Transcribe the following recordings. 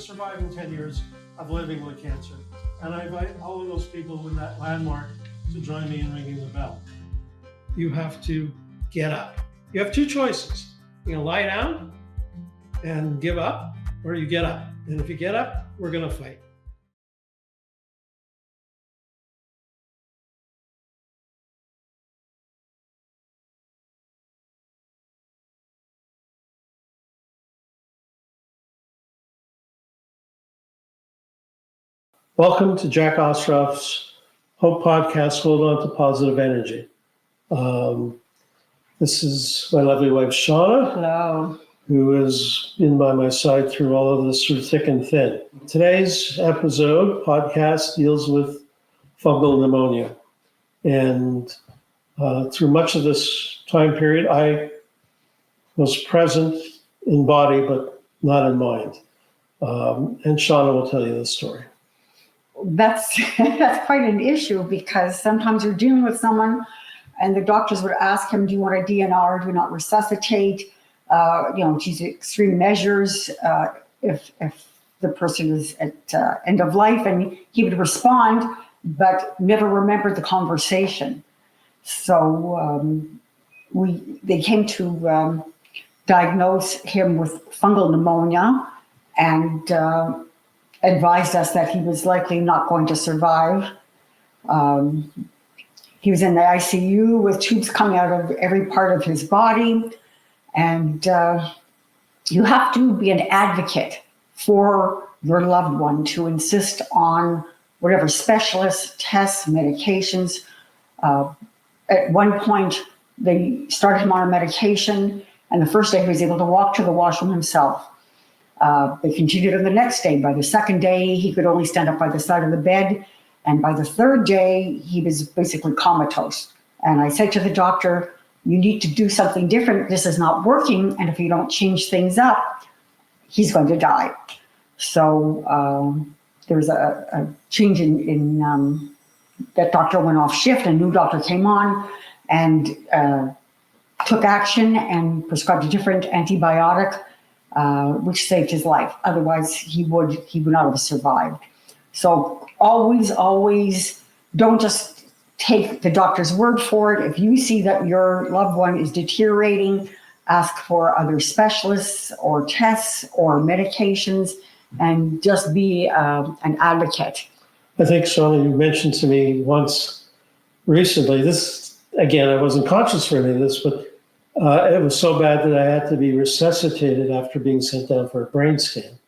surviving 10 years of living with cancer. And I invite all of those people in that landmark to join me in ringing the bell. You have to get up. You have two choices. You can lie down and give up, or you get up. And if you get up, we're going to fight. Welcome to Jack Ostroff's Hope Podcast, Hold On to Positive Energy. This is my lovely wife, Shauna. Hello. Who has been by my side through all of this through thick and thin. Today's podcast deals with fungal pneumonia. And through much of this time period, I was present in body, but not in mind. And Shauna will tell you the story. That's quite an issue, because sometimes you're dealing with someone and the doctors would ask him, do you want a DNR, do you not resuscitate? These extreme measures if the person is at end of life, and he would respond, but never remember the conversation. So they came to diagnose him with fungal pneumonia and advised us that he was likely not going to survive. He was in the ICU with tubes coming out of every part of his body. And you have to be an advocate for your loved one, to insist on whatever specialists, tests, medications. At one point, they started him on a medication, and the first day he was able to walk to the washroom himself. They continued on the next day. By the second day, he could only stand up by the side of the bed. And by the third day, he was basically comatose. And I said to the doctor, you need to do something different. This is not working. And if you don't change things up, he's going to die. So there was a change in that doctor went off shift, and a new doctor came on and took action and prescribed a different antibiotic, which saved his life. Otherwise, he would not have survived. So always don't just take the doctor's word for it. If you see that your loved one is deteriorating, ask for other specialists or tests or medications, and just be an advocate. I think, Shauna, you mentioned to me once recently, this, again, I wasn't conscious for any of this, but it was so bad that I had to be resuscitated after being sent down for a brain scan.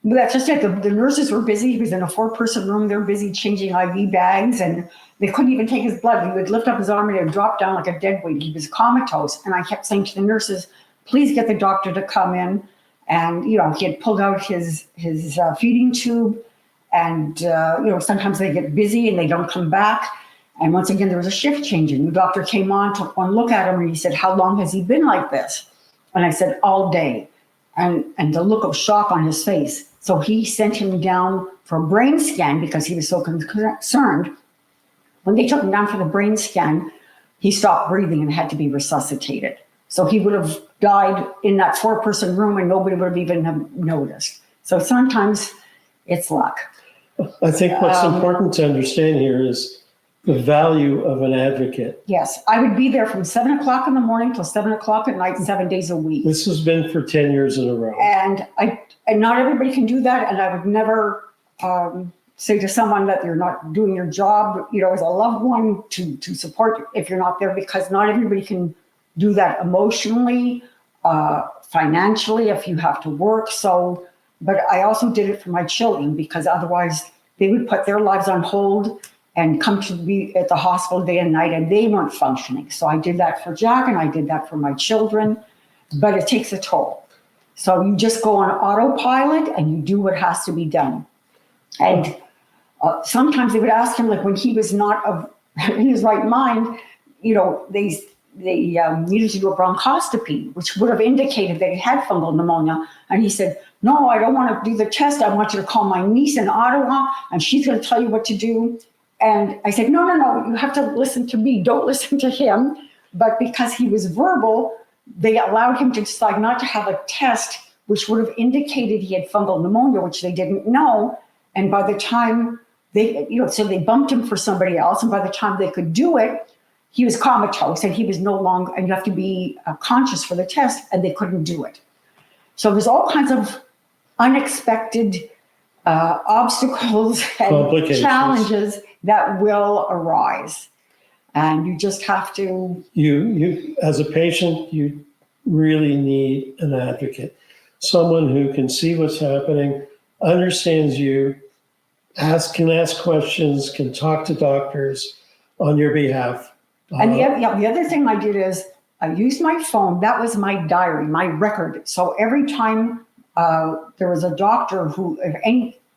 That's just it. The nurses were busy. He was in a 4-person room. They were busy changing IV bags, and they couldn't even take his blood. He would lift up his arm and it would drop down like a dead weight. He was comatose. And I kept saying to the nurses, please get the doctor to come in. And, he had pulled out his feeding tube. And, sometimes they get busy and they don't come back. And once again, there was a shift change. A new doctor came on, took one look at him, and he said, how long has he been like this? And I said, all day. And the look of shock on his face. So he sent him down for a brain scan because he was so concerned. When they took him down for the brain scan, he stopped breathing and had to be resuscitated. So he would have died in that 4-person room and nobody would have even have noticed. So sometimes it's luck. I think what's important to understand here is the value of an advocate. Yes, I would be there from 7 o'clock in the morning till 7 o'clock at night, 7 days a week. This has been for 10 years in a row. And not everybody can do that. And I would never say to someone that you're not doing your job, as a loved one, to support if you're not there, because not everybody can do that emotionally, financially, if you have to work. So, but I also did it for my children, because otherwise they would put their lives on hold and come to be at the hospital day and night, and they weren't functioning. So I did that for Jack, and I did that for my children, but it takes a toll. So you just go on autopilot and you do what has to be done. And sometimes they would ask him, like when he was not in his right mind, they needed to do a bronchoscopy, which would have indicated that he had fungal pneumonia. And he said, no, I don't want to do the test. I want you to call my niece in Ottawa, and she's going to tell you what to do. And I said, no, you have to listen to me. Don't listen to him. But because he was verbal, they allowed him to decide not to have a test which would have indicated he had fungal pneumonia, which they didn't know. And by the time so they bumped him for somebody else. And by the time they could do it, he was comatose and he was no longer, and you have to be conscious for the test, and they couldn't do it. So there's all kinds of unexpected obstacles and challenges that will arise. And you just have to. You as a patient, you really need an advocate, someone who can see what's happening, understands you, can ask questions, can talk to doctors on your behalf. And the other thing I did is I used my phone. That was my diary, my record. So every time there was a doctor who, if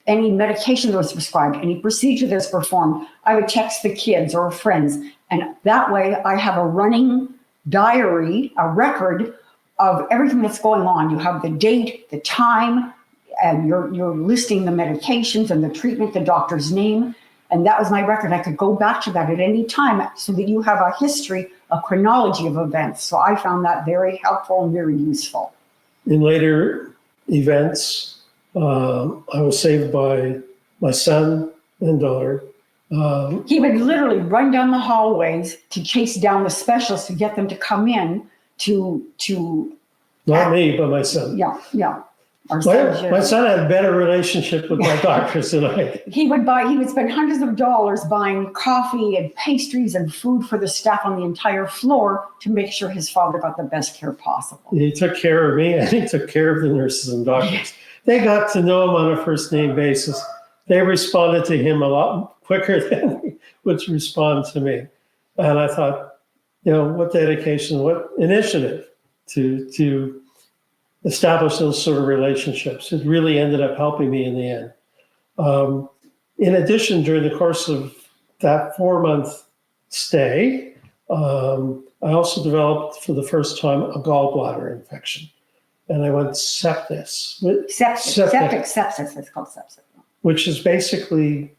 any medication that was prescribed, any procedure that's performed, I would text the kids or friends. And that way I have a running diary, a record of everything that's going on. You have the date, the time, and you're listing the medications and the treatment, the doctor's name. And that was my record. I could go back to that at any time so that you have a history, a chronology of events. So I found that very helpful and very useful. In later events, I was saved by my son and daughter. He would literally run down the hallways to chase down the specialists to get them to come in to. Not me, but my son. Yeah. My son had a better relationship with my doctors than I did. He would spend hundreds of dollars buying coffee and pastries and food for the staff on the entire floor to make sure his father got the best care possible. He took care of me and he took care of the nurses and doctors. They got to know him on a first name basis. They responded to him a lot quicker than he would respond to me. And I thought, what dedication, what initiative to establish those sort of relationships. It really ended up helping me in the end. In addition, during the course of that 4-month stay, I also developed for the first time a gallbladder infection. And I went sepsis. Sepsis, it's called sepsis. Which is basically,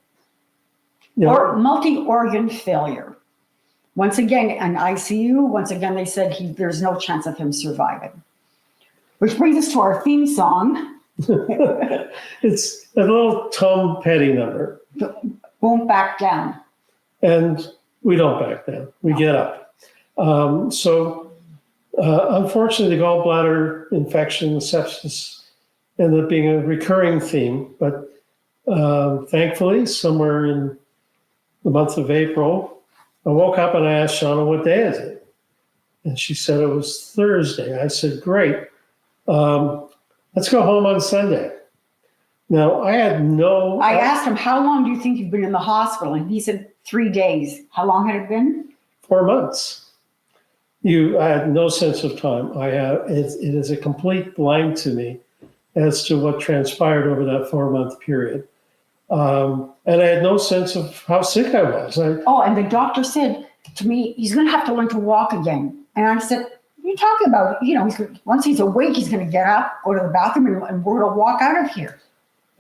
or multi-organ failure. Once again, an ICU, they said there's no chance of him surviving. Which brings us to our theme song. It's a little Tom Petty number. Won't back down. And we don't back down. We get up. Unfortunately, the gallbladder infection, sepsis, ended up being a recurring theme. But thankfully, somewhere in the month of April, I woke up and I asked Shauna, what day is it? And she said it was Thursday. I said, great. Let's go home on Sunday. Now, I asked him, how long do you think you've been in the hospital? And he said 3 days. How long had it been? 4 months. I had no sense of time. It is a complete blank to me as to what transpired over that 4-month period. And I had no sense of how sick I was. And the doctor said to me, he's going to have to learn to walk again. And I said, what are you talking about? Once he's awake, he's going to get up, go to the bathroom, and we're going to walk out of here.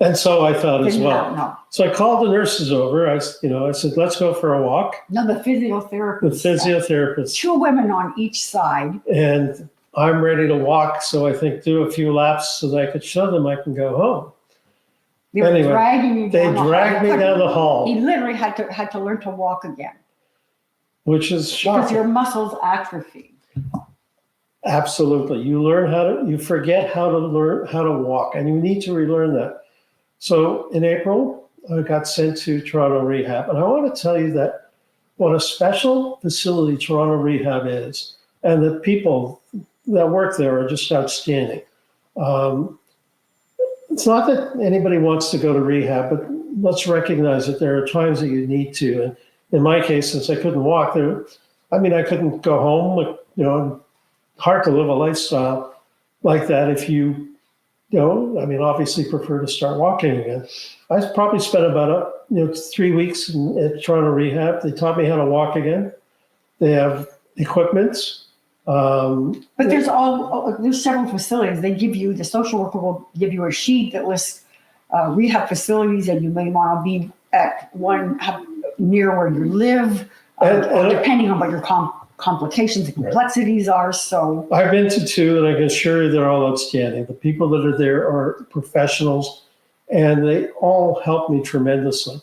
And so I thought as well. No. So I called the nurses over. I said, let's go for a walk. No, the physiotherapist. The physiotherapist. 2 women on each side. And I'm ready to walk. So I think do a few laps so that I could show them I can go home. They were dragging me down the hall. They dragged me down the hall. He literally had to learn to walk again. Which is shocking. Because your muscles atrophy. Absolutely. You forget how to walk, and you need to relearn that. So in April, I got sent to Toronto Rehab. And I want to tell you that what a special facility Toronto Rehab is, and the people that work there are just outstanding. It's not that anybody wants to go to rehab, but let's recognize that there are times that you need to. And in my case, since I couldn't walk I couldn't go home. Hard to live a lifestyle like that if you obviously prefer to start walking again. I probably spent about 3 weeks at Toronto Rehab. They taught me how to walk again. They have equipment. But there's several facilities. The social worker will give you a sheet that lists rehab facilities, and you may want to be at one near where you live, depending on what your complications and complexities are. So I've been to two, and I can assure you they're all outstanding. The people that are there are professionals, and they all help me tremendously.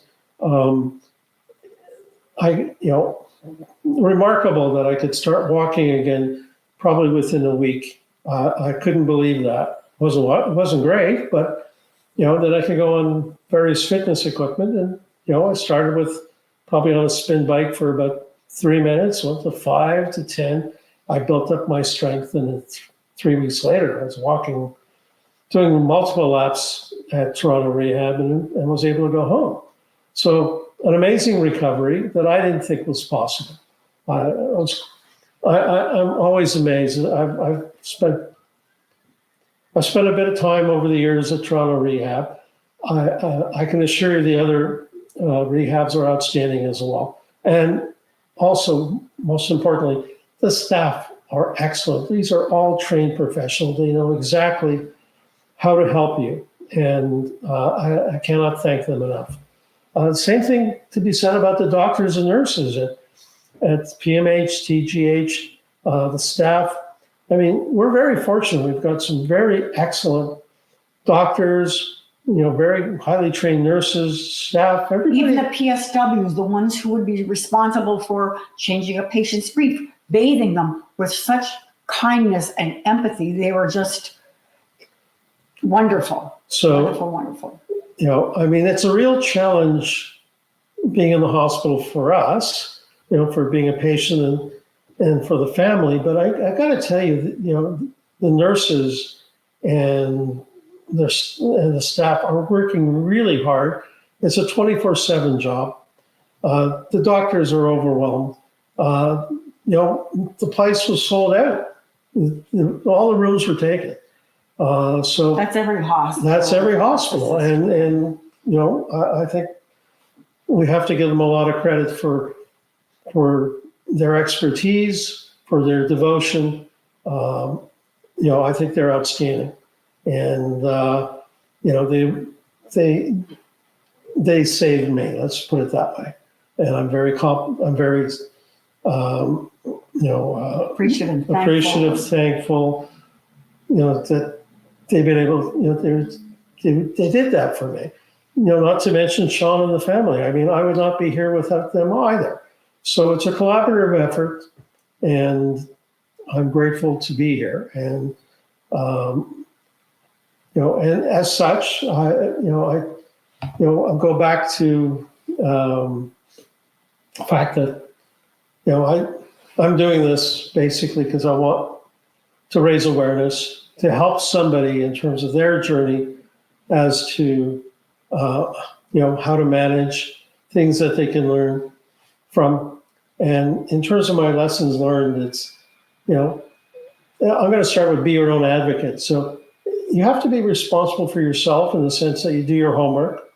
Remarkable that I could start walking again probably within a week. I couldn't believe that. It wasn't great, but that I could go on various fitness equipment, and I started with probably on a spin bike for about 3 minutes, went to 5 to 10. I built up my strength, and 3 weeks later, I was walking, doing multiple laps at Toronto Rehab, and was able to go home. So an amazing recovery that I didn't think was possible. I'm always amazed. I've spent a bit of time over the years at Toronto Rehab. I can assure you the other rehabs are outstanding as well. And also, most importantly, the staff are excellent. These are all trained professionals. They know exactly how to help you. And I cannot thank them enough. Same thing to be said about the doctors and nurses at PMH, TGH, the staff. I mean, we're very fortunate. We've got some very excellent doctors, very highly trained nurses, staff, everybody. even the PSWs, the ones who would be responsible for changing a patient's brief, bathing them with such kindness and empathy, they were just wonderful. So, Wonderful. it's a real challenge being in the hospital for us, for being a patient and for the family. But I got to tell you, the nurses and the staff are working really hard. It's a 24/7 job. The doctors are overwhelmed. The place was sold out. All the rooms were taken. So That's every hospital. That's every hospital, and I think we have to give them a lot of credit for their expertise, for their devotion. I think they're outstanding, and they saved me. Let's put it that way. And I'm very appreciative, thankful. That they've been able. They did that for me. Not to mention Sean and the family. I mean, I would not be here without them either. So it's a collaborative effort, and I'm grateful to be here. And and as such, I'll go back to the fact that I'm doing this basically because I want to raise awareness, to help somebody in terms of their journey as to how to manage things that they can learn from. And in terms of my lessons learned, it's I'm going to start with be your own advocate. So you have to be responsible for yourself in the sense that you do your homework,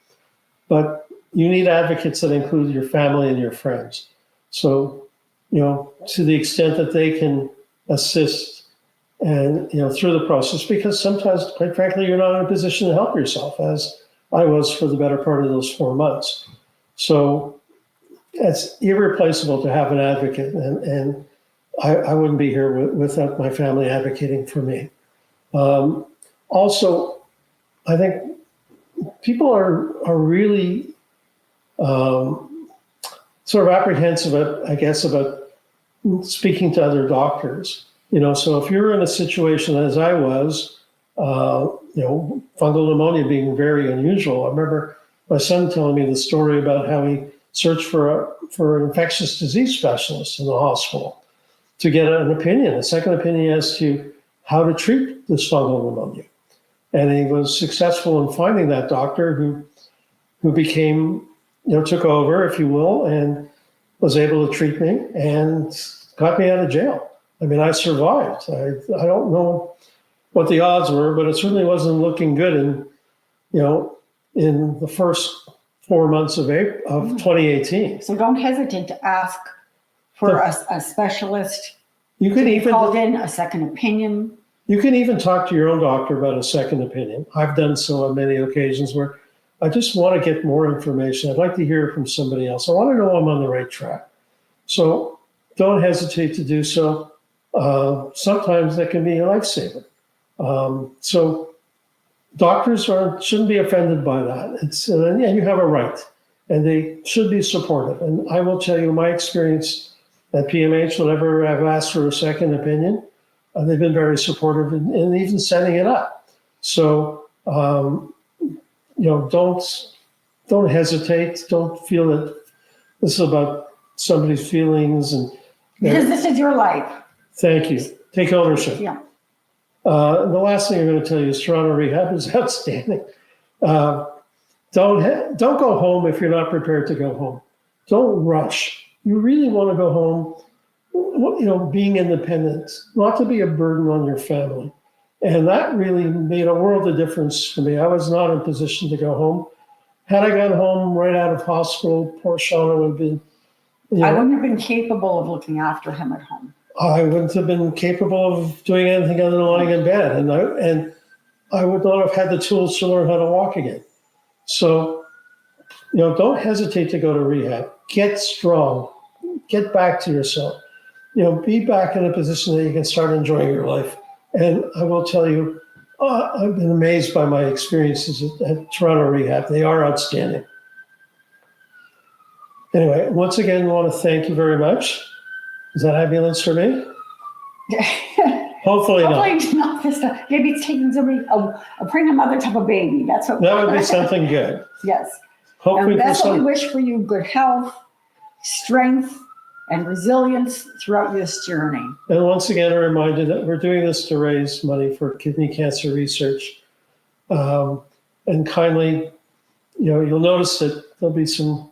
but you need advocates that include your family and your friends. So to the extent that they can assist and through the process, because sometimes, quite frankly, you're not in a position to help yourself, as I was for the better part of those 4 months. So it's irreplaceable to have an advocate, and I wouldn't be here without my family advocating for me. Also, I think people are really sort of apprehensive, about speaking to other doctors. So if you're in a situation as I was, fungal pneumonia being very unusual. I remember my son telling me the story about how he searched for an infectious disease specialist in the hospital to get a second opinion as to how to treat this fungal pneumonia. And he was successful in finding that doctor who became, took over, if you will, and was able to treat me and got me out of jail. I mean, I survived. I don't know what the odds were, but it certainly wasn't looking good in the first 4 months of 2018. So don't hesitate to ask for a specialist. You can even call in a second opinion. You can even talk to your own doctor about a second opinion. I've done so on many occasions where I just want to get more information. I'd like to hear from somebody else. I want to know I'm on the right track. So don't hesitate to do so. Sometimes that can be a lifesaver. So doctors shouldn't be offended by that. And you have a right, and they should be supportive. And I will tell you my experience at PMH, whenever I've asked for a second opinion, they've been very supportive in even setting it up. So, don't hesitate. Don't feel that this is about somebody's feelings. Because this is your life. Thank you. Take ownership. Yeah. The last thing I'm going to tell you is Toronto Rehab is outstanding. Don't go home if you're not prepared to go home. Don't rush. You really want to go home, being independent, not to be a burden on your family. And that really made a world of difference to me. I was not in a position to go home. Had I gone home right out of hospital, poor Shauna would have been. I wouldn't have been capable of looking after him at home. I wouldn't have been capable of doing anything other than lying in bed. And I would not have had the tools to learn how to walk again. So, don't hesitate to go to rehab. Get strong. Get back to yourself. Be back in a position that you can start enjoying your life. And I will tell you, I've been amazed by my experiences at Toronto Rehab. They are outstanding. Anyway, once again, I want to thank you very much. Is that ambulance for me? Hopefully not this time. Maybe it's taking somebody, a pregnant mother to have a baby. That's what. That would be something good. Yes. Hopefully, and that's what we wish for you: good health, strength, and resilience throughout this journey. And once again, a reminder that we're doing this to raise money for kidney cancer research. And kindly, you'll notice that there'll be some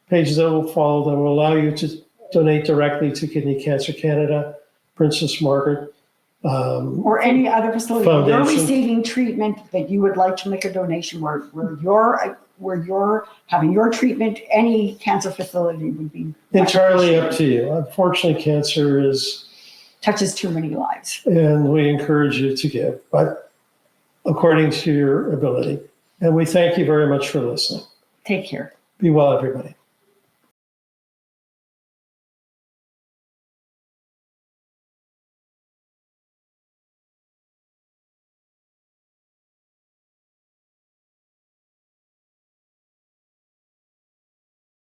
pages that will follow that will allow you to donate directly to Kidney Cancer Canada, Princess Margaret. Or any other facility Foundation. You're receiving treatment that you would like to make a donation where you're having your treatment. Any cancer facility would be Entirely up to you. Unfortunately, cancer touches too many lives. And we encourage you to give, but according to your ability. And we thank you very much for listening. Take care. Be well, everybody.